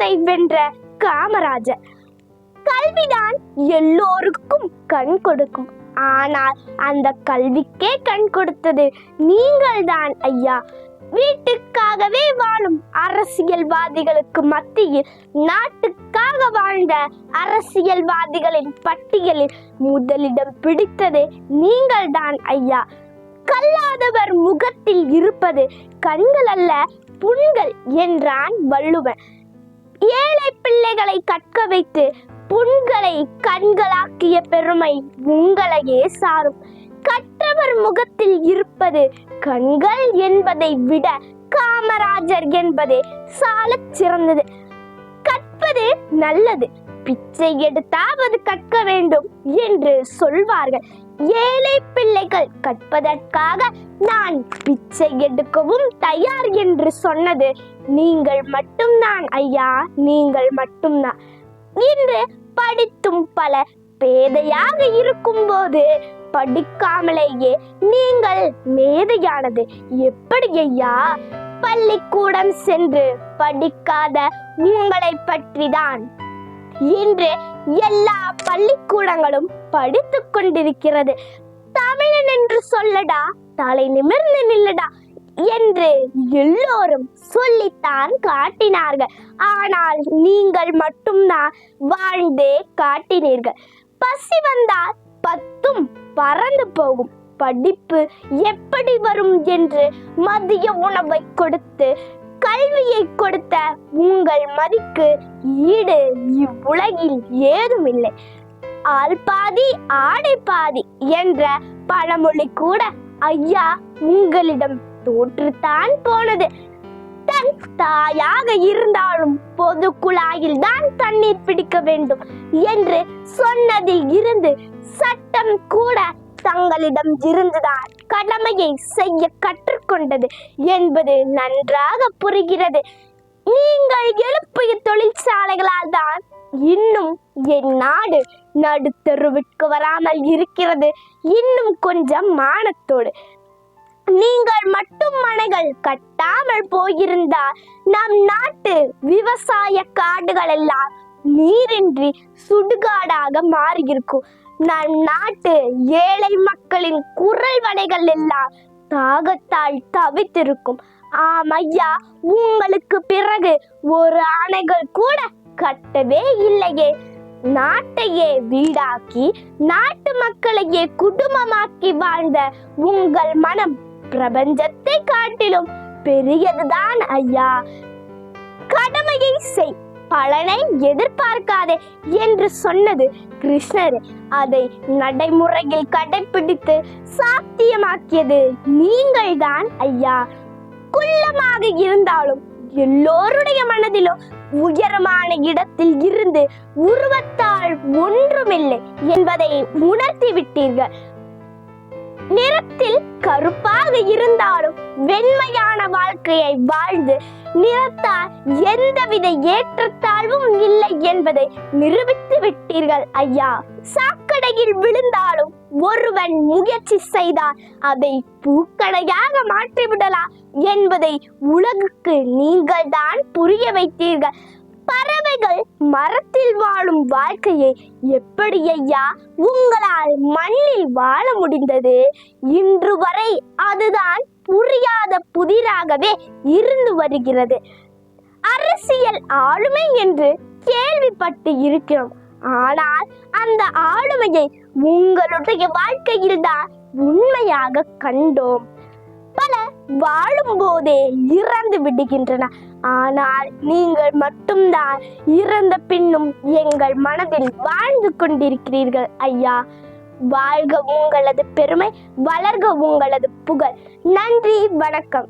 உலகத்தை வென்ற காமராஜர். கல்விதான் எல்லோருக்கும் கண் கொடுக்கும். ஆனால் அந்த கல்விக்கே கண் கொடுத்தது நீங்கள் தான் ஐயா. வீட்டுக்காகவே வாழும் அரசியல்வாதிகளுக்கு மத்தியில் நாட்டுக்காக வாழ்ந்த அரசியல்வாதிகளின் பட்டியலில் முதலிடம் பிடித்தது நீங்கள் தான் ஐயா. கல்லாதவர் முகத்தில் இருப்பது கண்கள் அல்ல புண்கள் என்றான் வள்ளுவன். ஏழை பிள்ளைகளை கற்க வைத்து புண்களை கண்களாக்கிய பெருமை உங்களையே சாரும். கற்றவர் முகத்தில் இருப்பது கண்கள் என்பதை விட காமராஜர் என்பதே சாலச் சிறந்தது. கற்பது நல்லது, பிச்சை எடுத்தாவது கற்க வேண்டும் என்று சொல்வார்கள். ஏழை பிள்ளைகள் கற்பதற்காக நான் பிச்சை எடுக்கவும் தயார் என்று சொன்னது நீங்கள் மட்டும்தான் ஐயா, நீங்கள் மட்டும்தான். இன்று படித்தும் பல பேதையாக இருக்கும் போது படிக்காமலேயே நீங்கள் மேதையானது எப்படி ஐயா? பள்ளிக்கூடம் சென்று படிக்காத உங்களை பற்றிதான் இன்று எல்லா பள்ளிக்கூடங்களும் படித்துக் கொண்டிருக்கிறது. தமிழன் என்று சொல்லடா, தலை நிமிர்ந்து நில்லடா என்று எல்லோரும் சொல்லித்தான் காட்டினார்கள். ஆனால் நீங்கள் மட்டும்தான் வாழ்ந்தே காட்டினீர்கள். பசி வந்தால் பத்தும் பறந்து போகும். படிப்பு எப்படி வரும் என்று மதிய உணவை கொடுத்து கல்வியை கொடுத்த உங்கள் மதிக்கு ஈடு இவ்வுலகில் ஏதுமில்லை. ஆள் பாதி ஆடை பாதி என்ற பழமொழி கூட ஐயா உங்களிடம் தோற்றுத்தான் போனது. தன் தாயாக இருந்தாலும் பொது குழாயில் தான் தண்ணீர் பிடிக்க வேண்டும் என்று சொன்னதில் இருந்து சட்டம் கூட தங்களிடம் இருந்துதான் கடமையை செய்ய கற்றுக்கொண்டது என்பது நன்றாக புரிகிறது. நீங்கள் எழுப்பிய தொழிற்சாலைகளால் தான் இன்னும் என் நாடு நடுத்தருவிற்கு வராமல் இருக்கிறது. இன்னும் கொஞ்சம் மானத்தோடு நீங்கள் மட்டும் மனைகள் கட்டாமல் போயிருந்தால் நம் நாட்டு விவசாய காடுகள் எல்லாம் நீரின்றி சுடுகாடாக மாறியிருக்கும். நம் நாட்டு ஏழை மக்களின் குரல் வடைகள் எல்லாம் தாகத்தால் தவித்திருக்கும். ஆமையா, உங்களுக்கு பிறகு ஒரு அணைகள் கூட கட்டவே இல்லையே. நாட்டையே வீடாக்கி நாட்டு மக்களையே குடும்பமாக்கி வாழ்ந்த உங்கள் மனம் பிரபஞ்சத்தை காட்டிலும் பெரியதுதான் ஐயா. கடமையை செய், பலனை எதிர்பார்க்காதே என்று சொன்னது கிருஷ்ணர். அதை நடைமுறையில் கடைபிடித்து சாத்தியமாக்கியது நீங்கள் தான் ஐயா. குள்ளமாக இருந்தாலும் எல்லோருடைய மனதிலும் உயரமான இடத்தில் இருந்து உருவத்தால் ஒன்றுமில்லை என்பதை உணர்த்தி விட்டீர்கள். நிறத்தில் கருப்பாக இருந்தாலும் வெண்மையான வாழ்க்கையை வாழ்ந்து நிறத்தால் எந்தவித ஏற்றத்தாழ்வும் இல்லை என்பதை நிரூபித்து விட்டீர்கள் ஐயா. சாக்கடையில் விழுந்தாலும் ஒருவன் முயற்சி செய்தால் அதை பூக்கடையாக மாற்றிவிடலாம் என்பதை உலகுக்கு நீங்கள் தான் புரிய வைத்தீர்கள். பறவைகள் மரத்தில் வாழும் வாழ்க்கையை எப்படி ஐயா உங்களால் மண்ணில் வாழ முடிந்தது? இன்று வரை அதுதான் புரியாத புதிராகவே இருந்து வருகிறது. அரசியல் ஆளுமை என்று கேள்விப்பட்டு இருக்கிறோம். ஆனால் அந்த ஆளுமையை உங்களுடைய வாழ்க்கையில் தான் உண்மையாக கண்டோம். பல வாழும் போதே இறந்து விடுகின்றன. ஆனால் நீங்கள் மட்டும்தான் இறந்த பின்னும் எங்கள் மனதில் வாழ்ந்து கொண்டிருக்கிறீர்கள் ஐயா. வாழ்க உங்களது பெருமை, வளர்க உங்களது புகழ். நன்றி, வணக்கம்.